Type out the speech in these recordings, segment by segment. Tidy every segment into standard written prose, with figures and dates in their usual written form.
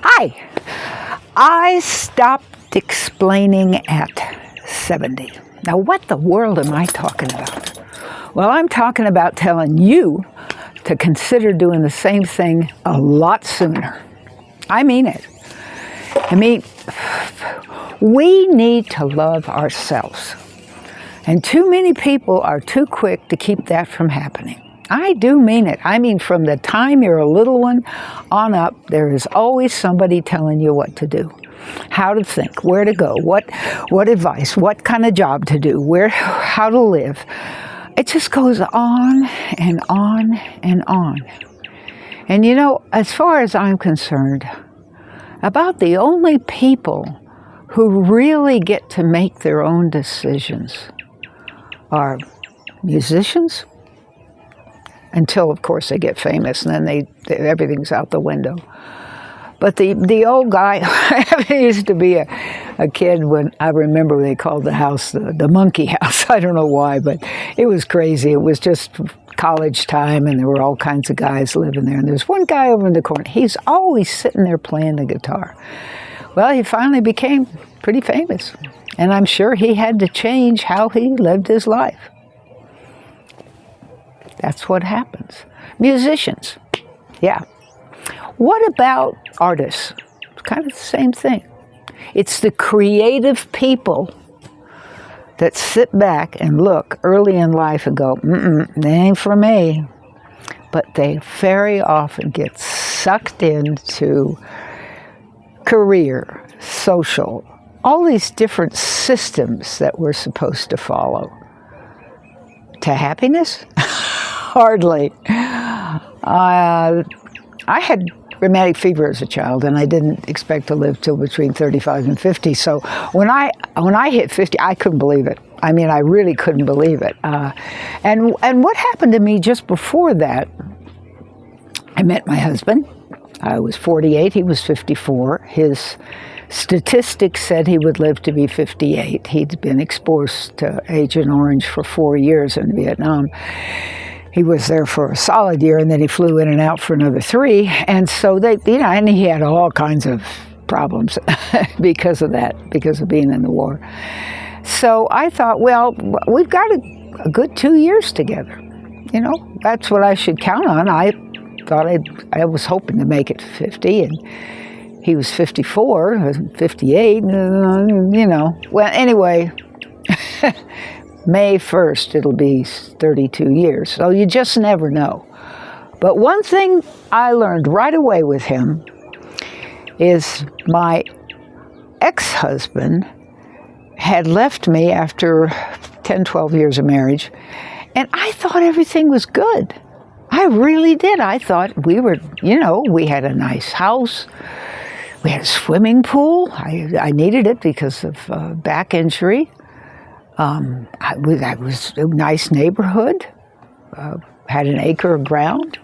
Hi. I stopped explaining at 70. Now, what the world am I talking about? Well, I'm talking about telling you to consider doing the same thing a lot sooner. I mean it. We need to love ourselves. And too many people are too quick to keep that from happening. I do mean it. I mean, from the time you're a little one on up, there is always somebody telling you what to do, how to think, where to go, what advice, what kind of job to do, how to live. It just goes on and on and on. And you know, as far as I'm concerned, about the only people who really get to make their own decisions are musicians, until, of course, they get famous, and then everything's out the window. But the old guy, I used to be a kid when I remember they called the house the monkey house. I don't know why, but it was crazy. It was just college time, and there were all kinds of guys living there. And there's one guy over in the corner. He's always sitting there playing the guitar. Well, he finally became pretty famous, and I'm sure he had to change how he lived his life. That's what happens. Musicians, yeah. What about artists? It's kind of the same thing. It's the creative people that sit back and look early in life and go, they ain't for me. But they very often get sucked into career, social, all these different systems that we're supposed to follow. To happiness? Hardly. I had rheumatic fever as a child, and I didn't expect to live till between 35 and 50. So when I hit 50, I couldn't believe it. I mean, I really couldn't believe it. And what happened to me just before that, I met my husband. I was 48, he was 54. His statistics said he would live to be 58. He'd been exposed to Agent Orange for 4 years in Vietnam. He was there for a solid year, and then he flew in and out for another 3. And so and he had all kinds of problems because of that, because of being in the war. So I thought, well, we've got a good 2 years together. You know, that's what I should count on. I thought I was hoping to make it 50, and he was 54, 58, you know. Well, anyway, May 1st, it'll be 32 years. So you just never know. But one thing I learned right away with him is my ex-husband had left me after 10, 12 years of marriage, and I thought everything was good. I really did. I thought we were, we had a nice house. We had a swimming pool. I needed it because of back injury. I was a nice neighborhood, had an acre of ground.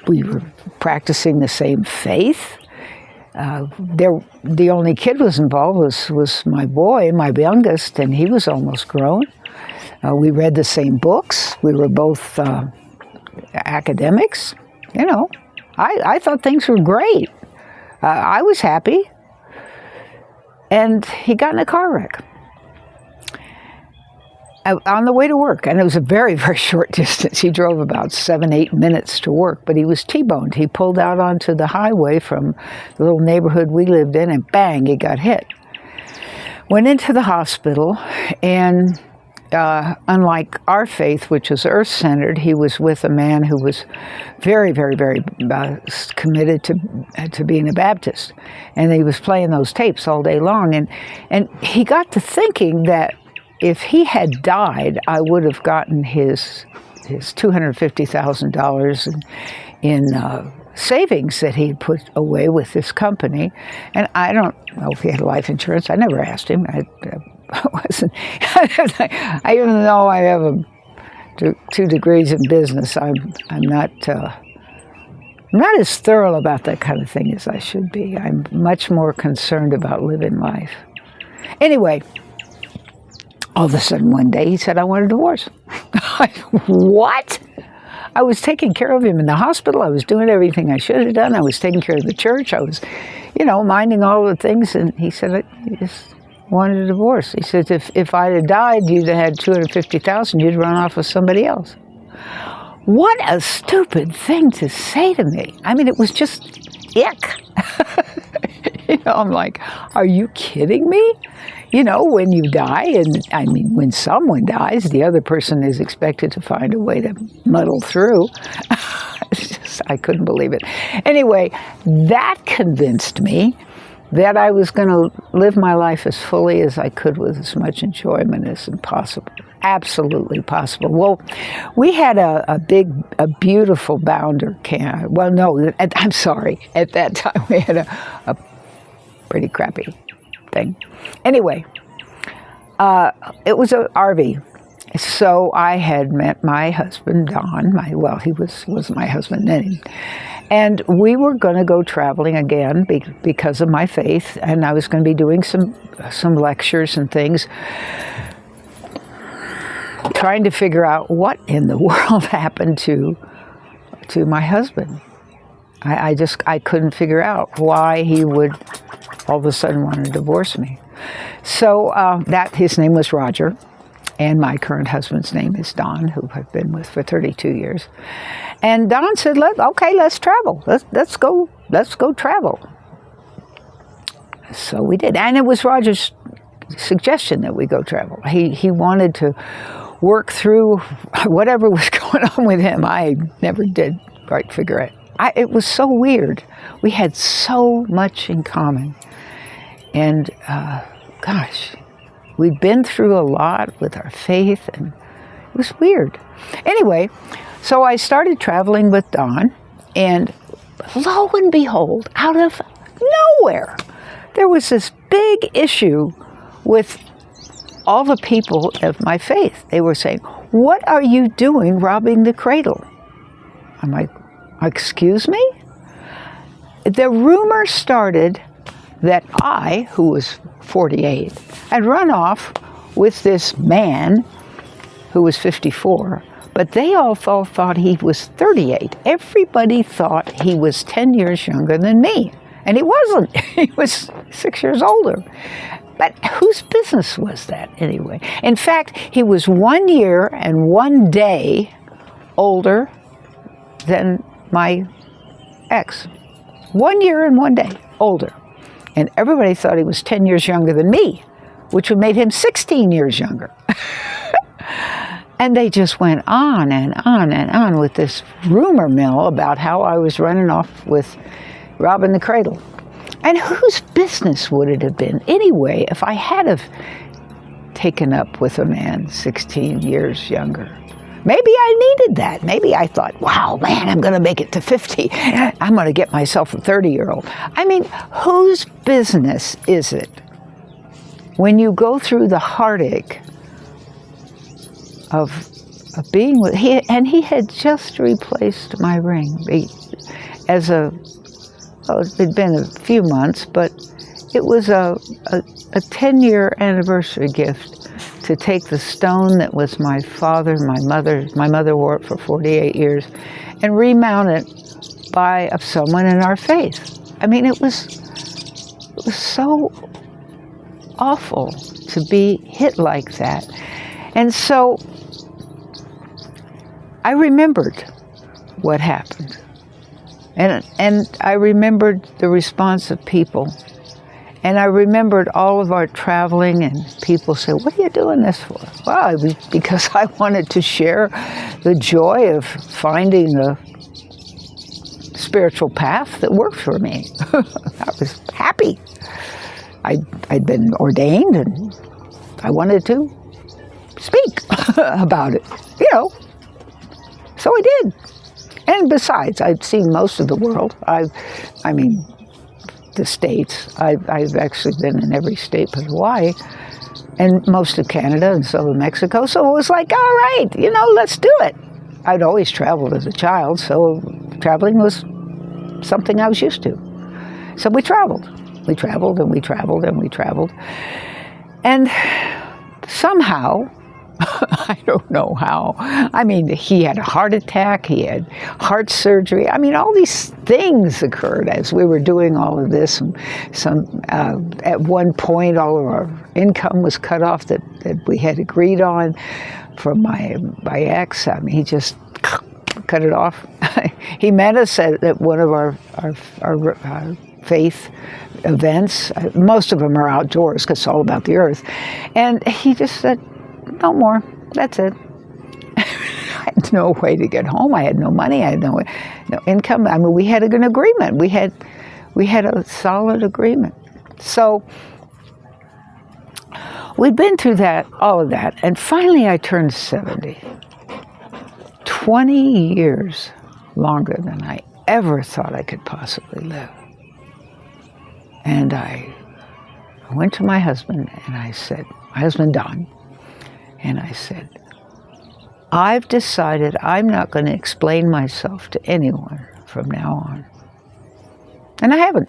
We were practicing the same faith. The only kid was involved was my boy, my youngest, and he was almost grown. We read the same books. We were both academics. I thought things were great. I was happy. And he got in a car wreck on the way to work, and it was a very, very short distance. He drove about 7-8 minutes to work, but he was T-boned. He pulled out onto the highway from the little neighborhood we lived in, and bang, he got hit. Went into the hospital, and unlike our faith, which was earth-centered, he was with a man who was very, very, very committed to being a Baptist, and he was playing those tapes all day long, and he got to thinking that if he had died, I would have gotten his $250,000 in savings that he had put away with this company. And I don't know if he had life insurance. I never asked him. I wasn't. Even though I have 2 degrees in business, I'm not as thorough about that kind of thing as I should be. I'm much more concerned about living life. Anyway. All of a sudden one day he said, I want a divorce. What? I was taking care of him in the hospital. I was doing everything I should have done. I was taking care of the church. I was, minding all the things. And he said, I just wanted a divorce. He said, if I'd have died, you'd have had $250,000. You'd run off with somebody else. What a stupid thing to say to me. I mean, it was just ick. I'm like, are you kidding me? When you die, and when someone dies, the other person is expected to find a way to muddle through. I couldn't believe it. Anyway, that convinced me that I was going to live my life as fully as I could with as much enjoyment as possible. Absolutely possible. Well, we had a beautiful bounder camp. Well, no, I'm sorry. At that time, we had a pretty crappy thing. Anyway, it was an RV. So I had met my husband, Don. He was my husband then. And we were going to go traveling again because of my faith. And I was going to be doing some lectures and things, trying to figure out what in the world happened to my husband. I couldn't figure out why he would all of a sudden want to divorce me. So his name was Roger, and my current husband's name is Don, who I've been with for 32 years. And Don said, let's travel. Let's go travel. So we did. And it was Roger's suggestion that we go travel. He wanted to work through whatever was going on with him. I never did quite figure it. It was so weird. We had so much in common. And we'd been through a lot with our faith, and it was weird. Anyway, so I started traveling with Don, and lo and behold, out of nowhere, there was this big issue with all the people of my faith. They were saying, "What are you doing robbing the cradle?" I'm like, "Excuse me?" The rumor started that I, who was 48, had run off with this man who was 54, but they all thought he was 38. Everybody thought he was 10 years younger than me, and he wasn't. He was 6 years older. But whose business was that anyway? In fact, he was 1 year and 1 day older than my ex. 1 year and 1 day older. And everybody thought he was 10 years younger than me, which would make him 16 years younger. And they just went on and on and on with this rumor mill about how I was running off with robbing the cradle. And whose business would it have been anyway if I had have taken up with a man 16 years younger? Maybe I needed that. Maybe I thought, wow, man, I'm going to make it to 50. I'm going to get myself a 30-year-old. I mean, whose business is it when you go through the heartache of being with he had just replaced my ring it'd been a few months, but it was a 10-year anniversary gift to take the stone that was my mother wore it for 48 years, and remount it by someone in our faith. I mean, it was so awful to be hit like that. And so I remembered what happened. And I remembered the response of people. And I remembered all of our traveling, and people said, "What are you doing this for?" Well, it was because I wanted to share the joy of finding a spiritual path that worked for me. I was happy. I'd been ordained, and I wanted to speak about it, So I did. And besides, I'd seen most of the world. The States. I've actually been in every state but Hawaii, and most of Canada and some of Mexico. So it was like, all right, let's do it. I'd always traveled as a child, so traveling was something I was used to. So we traveled. We traveled and we traveled and we traveled. And somehow I don't know how. I mean, he had a heart attack, he had heart surgery. I mean, all these things occurred as we were doing all of this. At one point, all of our income was cut off that we had agreed on from my ex. I mean, he just cut it off. He met us at one of our faith events. Most of them are outdoors because it's all about the earth. And he just said, no more. That's it. I had no way to get home. I had no money. I had no income. I mean, we had an agreement. We had a solid agreement. So we'd been through that, all of that, and finally I turned 70. 20 years longer than I ever thought I could possibly live. And I went to my husband and I said, my husband Don, and I said, I've decided I'm not going to explain myself to anyone from now on. And I haven't.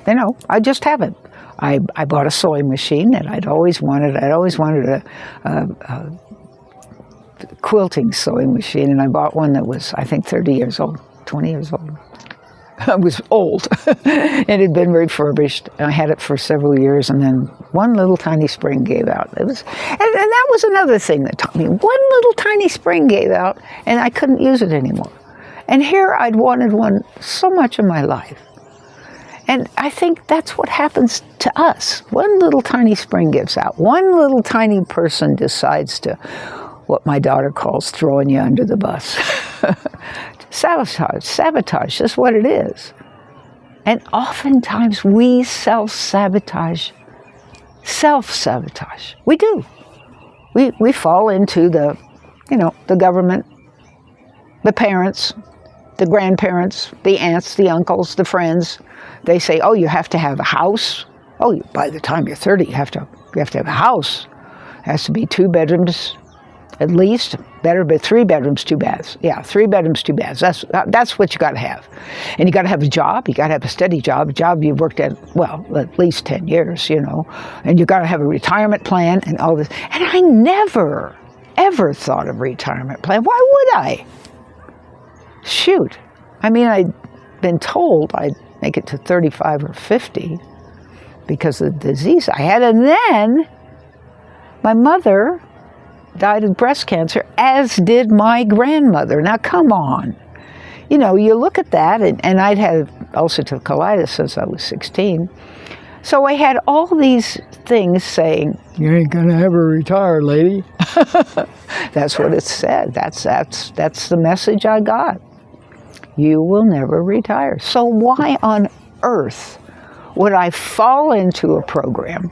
You know, I just haven't. I bought a sewing machine that I'd always wanted. I'd always wanted a quilting sewing machine, and I bought one that was, I think, 30 years old, 20 years old. It was old. It had been refurbished. I had it for several years, and then one little tiny spring gave out. It was, and that was another thing that taught me. One little tiny spring gave out, and I couldn't use it anymore. And here I'd wanted one so much in my life. And I think that's what happens to us. One little tiny spring gives out. One little tiny person decides to, what my daughter calls throwing you under the bus. Sabotage, just what it is. And oftentimes we self-sabotage. We do. We fall into the government, the parents, the grandparents, the aunts, the uncles, the friends. They say, oh, you have to have a house. Oh, by the time you're 30, you have to have a house. It has to be 2 bedrooms, at least. Better be 3 bedrooms, 2 baths. Yeah, 3 bedrooms, 2 baths. That's what you got to have. And you got to have a job. You got to have a steady job. A job you've worked at, well, at least 10 years, And you got to have a retirement plan and all this. And I never, ever thought of retirement plan. Why would I? Shoot. I mean, I'd been told I'd make it to 35 or 50 because of the disease I had. And then my mother died of breast cancer, as did my grandmother. Now, come on. You look at that, and I'd had ulcerative colitis since I was 16. So I had all these things saying, you ain't gonna ever retire, lady. That's what it said. That's the message I got. You will never retire. So why on earth would I fall into a program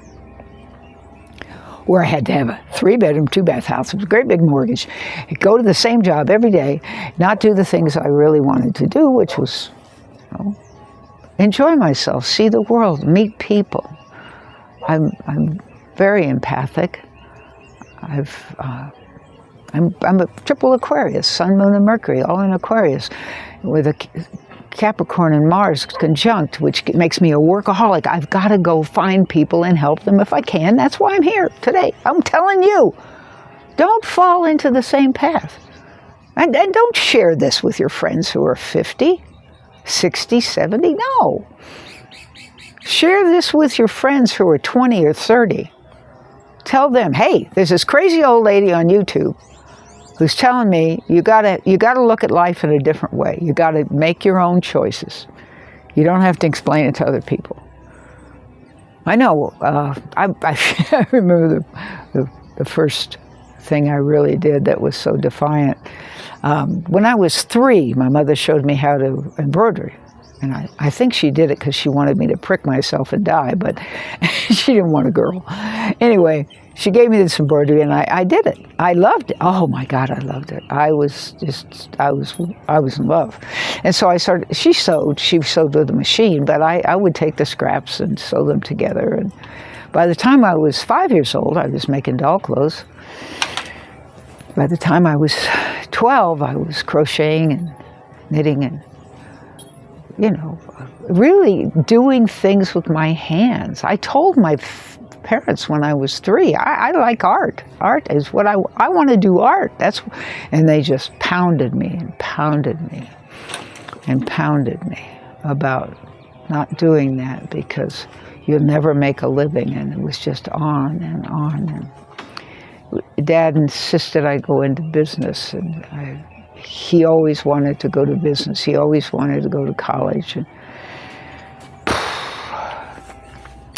where I had to have a 3-bedroom, 2-bath house with a great big mortgage, go to the same job every day, not do the things I really wanted to do, which was, enjoy myself, see the world, meet people. I'm very empathic. I'm a triple Aquarius, Sun, Moon, and Mercury, all in Aquarius, with a Capricorn and Mars conjunct, which makes me a workaholic. I've got to go find people and help them if I can. That's why I'm here today. I'm telling you, don't fall into the same path. And don't share this with your friends who are 50, 60, 70. No. Share this with your friends who are 20 or 30. Tell them, hey, there's this crazy old lady on YouTube who's telling me you gotta look at life in a different way. You gotta make your own choices. You don't have to explain it to other people. I know. I remember the first thing I really did that was so defiant. When I was 3, my mother showed me how to embroider. And I think she did it because she wanted me to prick myself and die, but she didn't want a girl. Anyway, she gave me this embroidery, and I did it. I loved it. Oh my God, I loved it. I was in love. And so she sewed with a machine, but I would take the scraps and sew them together. And by the time I was 5 years old, I was making doll clothes. By the time I was 12, I was crocheting and knitting and really doing things with my hands. I told my parents when I was 3. I like art. Art is what I want to do art. And they just pounded me and pounded me and pounded me about not doing that because you'll never make a living. And it was just on and on. And Dad insisted I go into business, and he always wanted to go to business. He always wanted to go to college. And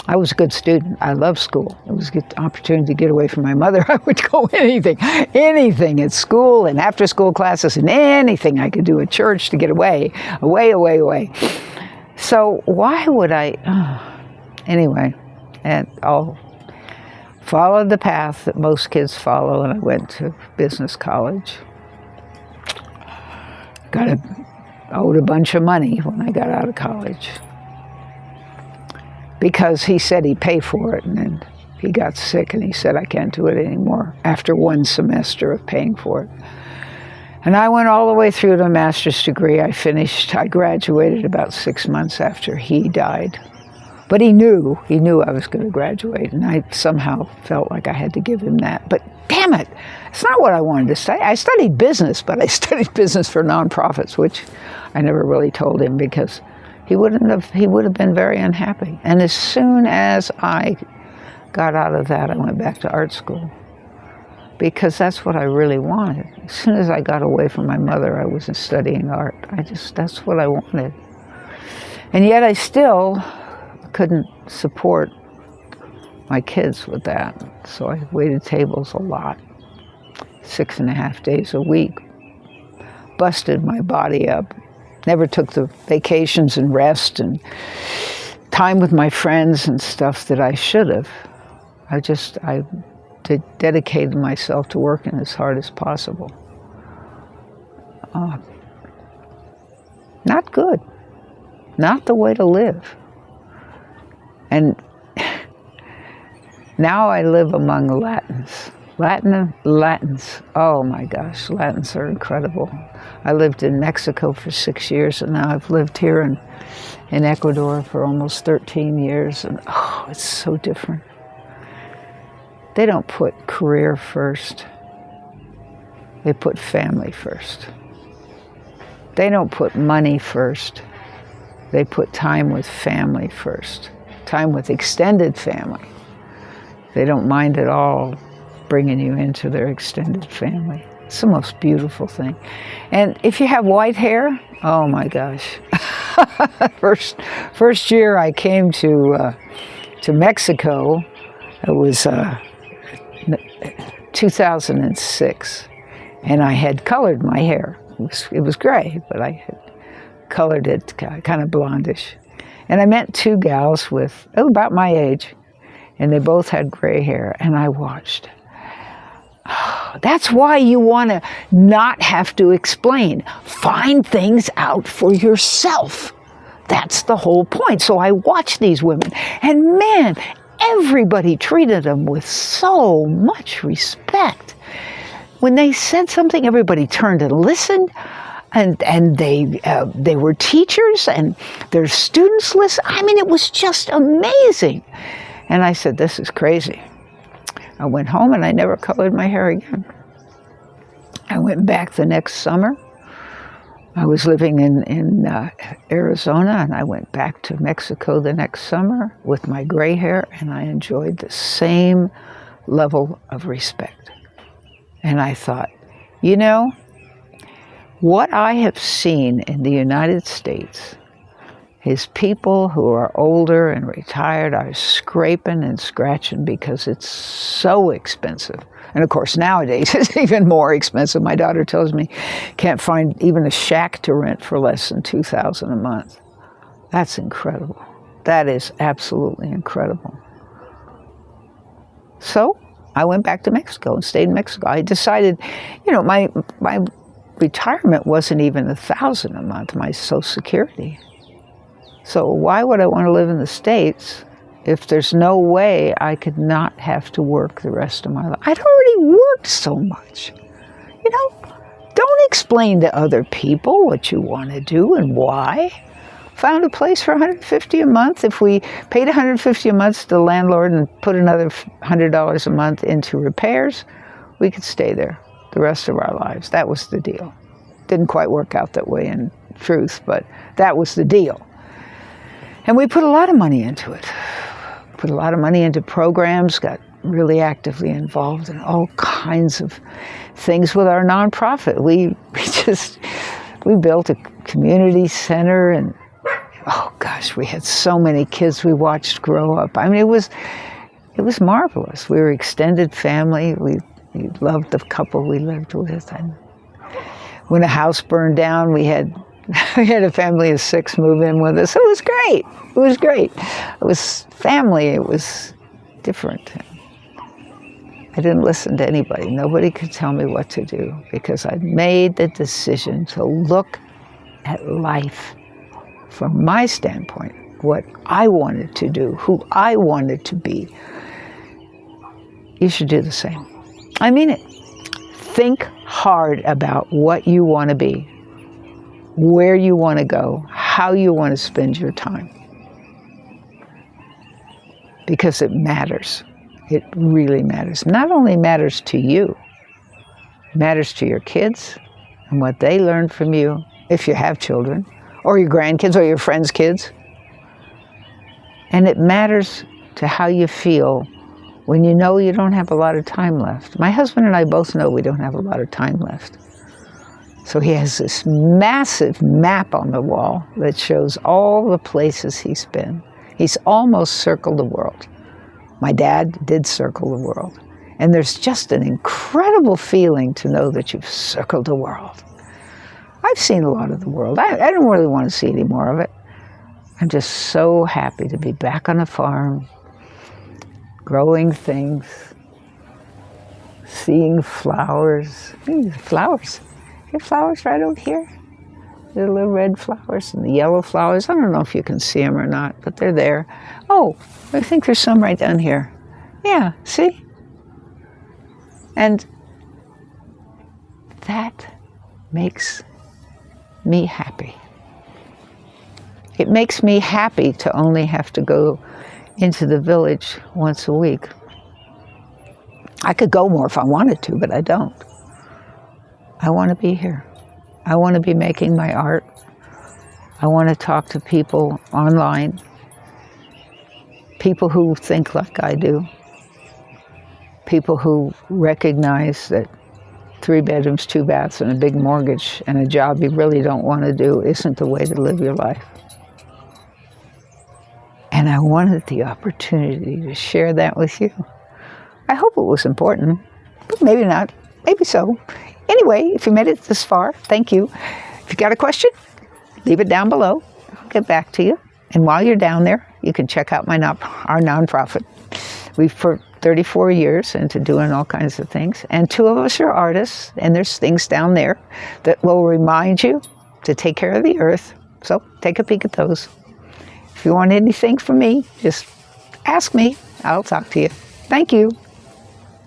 I was a good student. I loved school. It was a good opportunity to get away from my mother. I would go anything at school and after school classes and anything I could do at church to get away. So why would I, anyway, and I'll followed the path that most kids follow, and I went to business college. Owed a bunch of money when I got out of college, because he said he'd pay for it, and then he got sick and he said, I can't do it anymore after one semester of paying for it. And I went all the way through to a master's degree. I graduated about 6 months after he died. But he knew I was going to graduate, and I somehow felt like I had to give him that. But damn it, it's not what I wanted to study. I studied business, but I studied business for nonprofits, which I never really told him because he would have been very unhappy. And as soon as I got out of that, I went back to art school because that's what I really wanted. As soon as I got away from my mother, I wasn't studying art. That's what I wanted. And yet I still couldn't support my kids with that. So I waited tables a lot, 6.5 days a week, busted my body up, never took the vacations and rest and time with my friends and stuff that I should have. I dedicated myself to working as hard as possible. Not good, not the way to live. And now I live among Latins. Latins, oh my gosh, Latins are incredible. I lived in Mexico for 6 years, and now I've lived here in Ecuador for almost 13 years, and oh, it's so different. They don't put career first. They put family first. They don't put money first. They put time with family first. Time with extended family. They don't mind at all bringing you into their extended family. It's the most beautiful thing. And if you have white hair, oh my gosh. First year I came to Mexico, it was 2006, and I had colored my hair. It was gray, but I had colored it kind of blondish. And I met 2 gals with about my age, and they both had gray hair, and I watched. That's why you want to not have to explain. Find things out for yourself. That's the whole point. So I watched these women, and man, everybody treated them with so much respect. When they said something, everybody turned and listened. And they were teachers, and their students listened. I mean, it was just amazing. And I said, this is crazy. I went home and I never colored my hair again. I went back the next summer. I was living in Arizona, and I went back to Mexico the next summer with my gray hair, and I enjoyed the same level of respect. And I thought, you know, what I have seen in the United States is people who are older and retired are scraping and scratching because it's so expensive. And of course, nowadays it's even more expensive. My daughter tells me can't find even a shack to rent for less than $2,000 a month. That's incredible. That is absolutely incredible. So I went back to Mexico and stayed in Mexico. I decided, you know, my retirement wasn't even $1,000 a month, my Social Security. So why would I want to live in the States if there's no way I could not have to work the rest of my life? I'd already worked so much. You know, don't explain to other people what you want to do and why. found a place for $150 a month. If we paid $150 a month to the landlord and put another $100 a month into repairs, we could stay there the rest of our lives. That was the deal. Didn't quite work out that way in truth, but that was the deal. And we put a lot of money into it. Put a lot of money into programs, got really actively involved in all kinds of things with our nonprofit. We built a community center, and oh gosh, we had so many kids we watched grow up. I mean, it was marvelous. We were extended family. We loved the couple we lived with. And when a house burned down, we had a family of 6 move in with us. It was great. It was great. It was family. It was different. I didn't listen to anybody. Nobody could tell me what to do because I made the decision to look at life from my standpoint, what I wanted to do, who I wanted to be. You should do the same. I mean it. Think hard about what you want to be, where you want to go, how you want to spend your time. Because it matters. It really matters. Not only matters to you, it matters to your kids and what they learn from you, if you have children, or your grandkids, or your friends' kids. And it matters to how you feel when you know you don't have a lot of time left. My husband and I both know we don't have a lot of time left. So he has this massive map on the wall that shows all the places he's been. He's almost circled the world. My dad did circle the world. And there's just an incredible feeling to know that you've circled the world. I've seen a lot of the world. I don't really want to see any more of it. I'm just so happy to be back on a farm, growing things, seeing flowers. Flowers. There are flowers right over here. The little red flowers and the yellow flowers. I don't know if you can see them or not, but they're there. Oh, I think there's some right down here. Yeah, see? And that makes me happy. It makes me happy to only have to go into the village once a week. I could go more if I wanted to, but I don't. I want to be here. I want to be making my art. I want to talk to people online, people who think like I do, people who recognize that 3 bedrooms, 2 baths, and a big mortgage and a job you really don't want to do isn't the way to live your life. And I wanted the opportunity to share that with you. I hope it was important, but maybe not, maybe so. Anyway, if you made it this far, thank you. If you got a question, leave it down below. I'll get back to you. And while you're down there, you can check out our nonprofit. We've for 34 years into doing all kinds of things. And 2 of us are artists, and there's things down there that will remind you to take care of the earth. So take a peek at those. If you want anything from me, just ask me. I'll talk to you. Thank you.